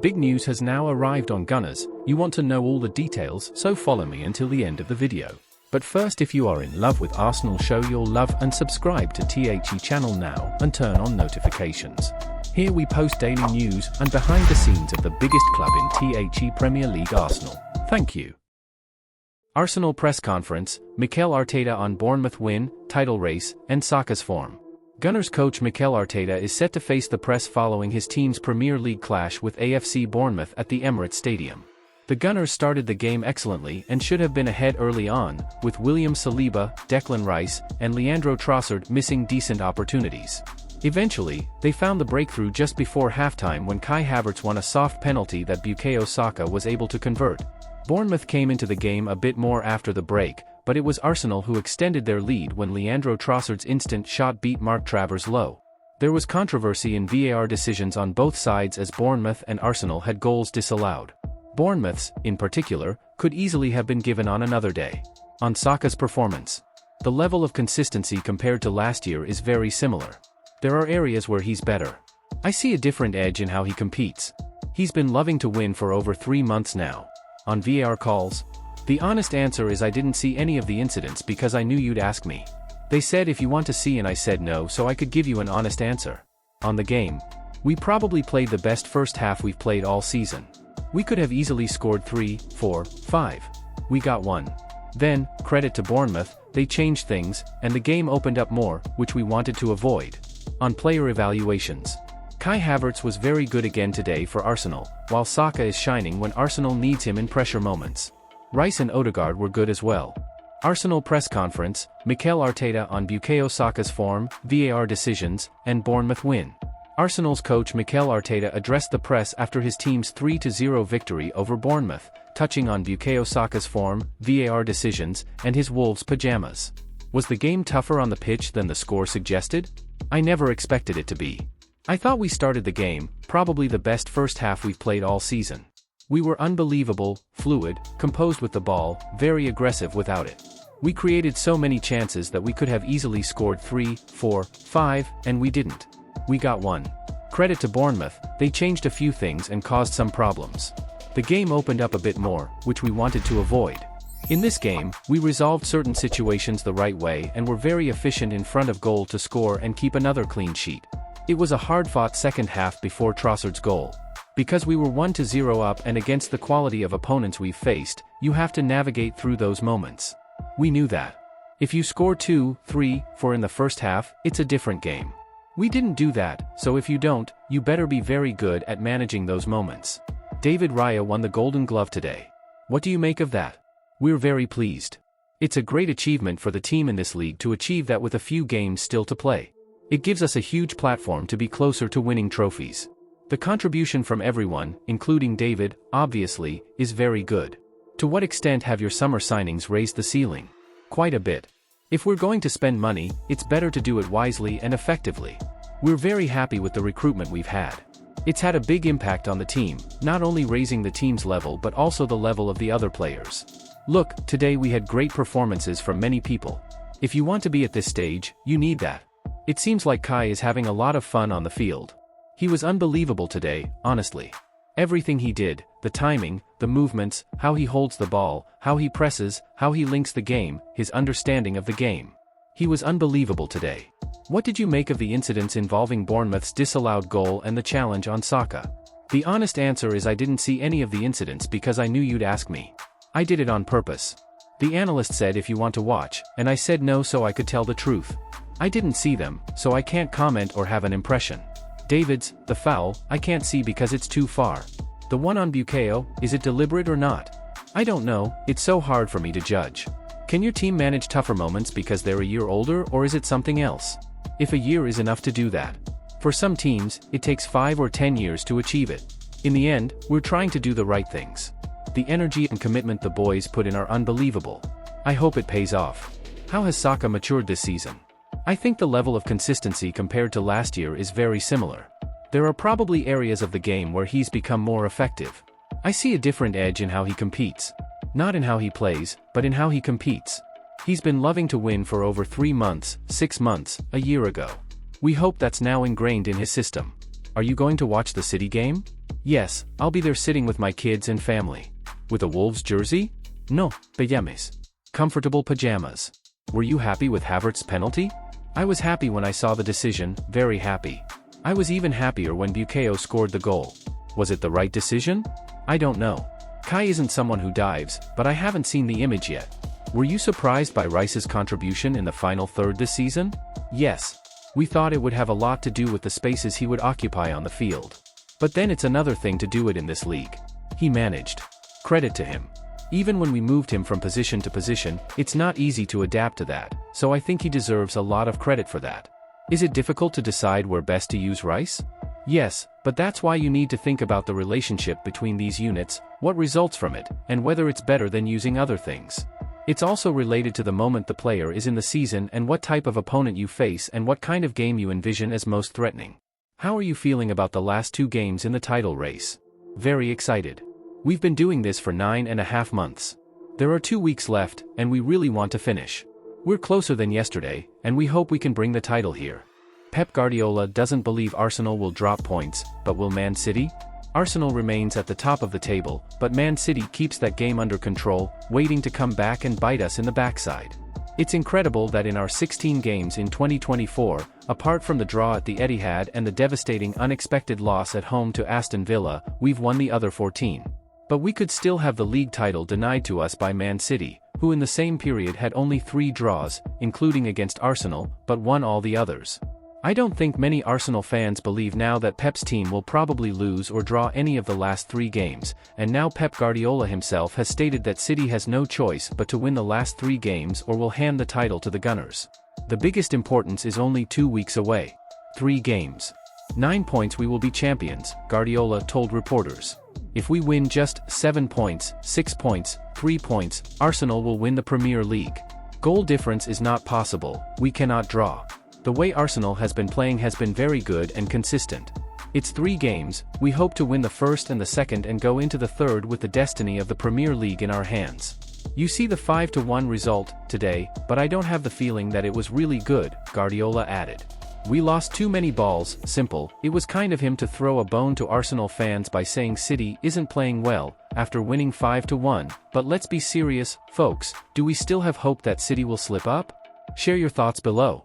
Big news has now arrived on Gunners. You want to know all the details, so follow me until the end of the video. But first, if you are in love with Arsenal, show your love and subscribe to THE channel now and turn on notifications. Here we post daily news and behind the scenes of the biggest club in THE Premier League, Arsenal. Thank you. Arsenal press conference, Mikel Arteta on Bournemouth win, title race, and Saka's form. Gunners coach Mikel Arteta is set to face the press following his team's Premier League clash with AFC Bournemouth at the Emirates Stadium. The Gunners started the game excellently and should have been ahead early on, with William Saliba, Declan Rice, and Leandro Trossard missing decent opportunities. Eventually, they found the breakthrough just before halftime when Kai Havertz won a soft penalty that Bukayo Saka was able to convert. Bournemouth came into the game a bit more after the break, but it was Arsenal who extended their lead when Leandro Trossard's instant shot beat Mark Travers low. There was controversy in VAR decisions on both sides as Bournemouth and Arsenal had goals disallowed. Bournemouth's, in particular, could easily have been given on another day. On Saka's performance, the level of consistency compared to last year is very similar. There are areas where he's better. I see a different edge in how he competes. He's been loving to win for over 3 months now. On VAR calls, the honest answer is I didn't see any of the incidents because I knew you'd ask me. They said if you want to see, and I said no, so I could give you an honest answer. On the game, we probably played the best first half we've played all season. We could have easily scored 3, 4, 5. We got 1. Then, credit to Bournemouth, they changed things, and the game opened up more, which we wanted to avoid. On player evaluations, Kai Havertz was very good again today for Arsenal, while Saka is shining when Arsenal needs him in pressure moments. Rice and Odegaard were good as well. Arsenal press conference, Mikel Arteta on Bukayo Saka's form, VAR decisions, and Bournemouth win. Arsenal's coach Mikel Arteta addressed the press after his team's 3-0 victory over Bournemouth, touching on Bukayo Saka's form, VAR decisions, and his Wolves pajamas. Was the game tougher on the pitch than the score suggested? I never expected it to be. I thought we started the game, probably the best first half we've played all season. We were unbelievable, fluid, composed with the ball, very aggressive without it. We created so many chances that we could have easily scored 3, 4, 5, and we didn't. We got 1. Credit to Bournemouth, they changed a few things and caused some problems. The game opened up a bit more, which we wanted to avoid. In this game, we resolved certain situations the right way and were very efficient in front of goal to score and keep another clean sheet. It was a hard-fought second half before Trossard's goal. Because we were 1-0 up and against the quality of opponents we've faced, you have to navigate through those moments. We knew that. If you score 2, 3, 4 in the first half, it's a different game. We didn't do that, so if you don't, you better be very good at managing those moments. David Raya won the Golden Glove today. What do you make of that? We're very pleased. It's a great achievement for the team in this league to achieve that with a few games still to play. It gives us a huge platform to be closer to winning trophies. The contribution from everyone, including David, obviously, is very good. To what extent have your summer signings raised the ceiling? Quite a bit. If we're going to spend money, it's better to do it wisely and effectively. We're very happy with the recruitment we've had. It's had a big impact on the team, not only raising the team's level but also the level of the other players. Look, today we had great performances from many people. If you want to be at this stage, you need that. It seems like Kai is having a lot of fun on the field. He was unbelievable today, honestly. Everything he did, the timing, the movements, how he holds the ball, how he presses, how he links the game, his understanding of the game. He was unbelievable today. What did you make of the incidents involving Bournemouth's disallowed goal and the challenge on Saka? The honest answer is I didn't see any of the incidents because I knew you'd ask me. I did it on purpose. The analyst said if you want to watch, and I said no so I could tell the truth. I didn't see them, so I can't comment or have an impression. David's, the foul, I can't see because it's too far. The one on Bukayo, is it deliberate or not? I don't know, it's so hard for me to judge. Can your team manage tougher moments because they're a year older, or is it something else? If a year is enough to do that. For some teams, it takes 5 or 10 years to achieve it. In the end, we're trying to do the right things. The energy and commitment the boys put in are unbelievable. I hope it pays off. How has Saka matured this season? I think the level of consistency compared to last year is very similar. There are probably areas of the game where he's become more effective. I see a different edge in how he competes. Not in how he plays, but in how he competes. He's been loving to win for over 3 months, 6 months, a year ago. We hope that's now ingrained in his system. Are you going to watch the City game? Yes, I'll be there sitting with my kids and family. With a Wolves jersey? No, pajamas. Comfortable pajamas. Were you happy with Havertz's penalty? I was happy when I saw the decision, very happy. I was even happier when Bukayo scored the goal. Was it the right decision? I don't know. Kai isn't someone who dives, but I haven't seen the image yet. Were you surprised by Rice's contribution in the final third this season? Yes. We thought it would have a lot to do with the spaces he would occupy on the field. But then it's another thing to do it in this league. He managed. Credit to him. Even when we moved him from position to position, it's not easy to adapt to that, so I think he deserves a lot of credit for that. Is it difficult to decide where best to use Rice? Yes, but that's why you need to think about the relationship between these units, what results from it, and whether it's better than using other things. It's also related to the moment the player is in the season and what type of opponent you face and what kind of game you envision as most threatening. How are you feeling about the last 2 games in the title race? Very excited. We've been doing this for 9.5 months. There are 2 weeks left, and we really want to finish. We're closer than yesterday, and we hope we can bring the title here. Pep Guardiola doesn't believe Arsenal will drop points, but will Man City? Arsenal remains at the top of the table, but Man City keeps that game under control, waiting to come back and bite us in the backside. It's incredible that in our 16 games in 2024, apart from the draw at the Etihad and the devastating unexpected loss at home to Aston Villa, we've won the other 14. But we could still have the league title denied to us by Man City, who in the same period had only 3 draws, including against Arsenal, but won all the others. I don't think many Arsenal fans believe now that Pep's team will probably lose or draw any of the last 3 games, and now Pep Guardiola himself has stated that City has no choice but to win the last 3 games or will hand the title to the Gunners. The biggest importance is only 2 weeks away. 3 games. 9 points we will be champions, Guardiola told reporters. If we win just 7 points, 6 points, 3 points, Arsenal will win the Premier League. Goal difference is not possible, we cannot draw. The way Arsenal has been playing has been very good and consistent. It's 3 games, we hope to win the first and the second and go into the third with the destiny of the Premier League in our hands. You see the 5-1 result today, but I don't have the feeling that it was really good, Guardiola added. We lost too many balls, simple. It was kind of him to throw a bone to Arsenal fans by saying City isn't playing well, after winning 5-1, but let's be serious, folks, do we still have hope that City will slip up? Share your thoughts below.